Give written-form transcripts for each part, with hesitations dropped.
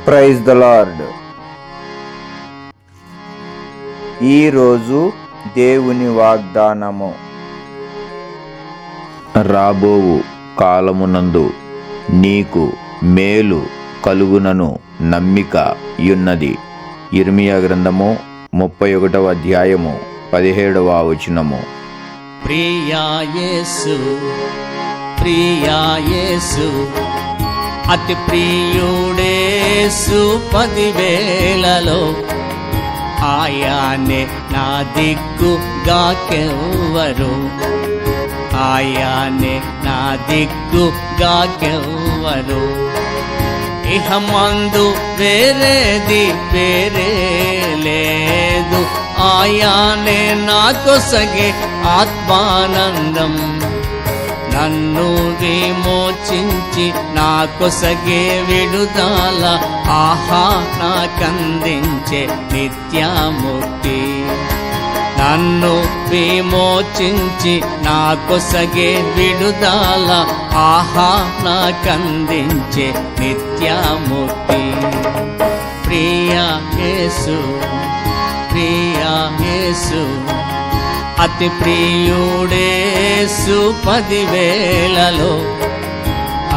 Praise the lord. ఈరోజు దేవుని వాగ్దానము. రాబోవు కాలమునందు నీకు మేలు కలుగునను నమ్మిక యున్నది. యిర్మీయా గ్రంథము 31వ అధ్యాయము 17వ వచనము. ప్రియా యేసు, ప్రియా యేసు, అతి ప్రియుడేసు 10,000లో ఆయానే నా దిక్కుగాకెవ్వరు, ఆయానే నా దిక్కుగాకెవ్వరు. ఇహమందు వేరేది పేరే లేదు, ఆయానే నాకొసగే ఆత్మానందం. నన్ను విమోచించి నాకొసగే విడుదల, ఆహా నాకందించే నిత్యముక్తి. నన్ను విమోచించి నాకొసగే విడుదల, ఆహా నాకందించే నిత్యముక్తి. ప్రియా యేసు, ప్రియా యేసు, అతి ప్రియుడేసు 10,000లో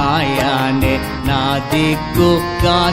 ఆయానే నా దిక్కుగాకెవ్వరు.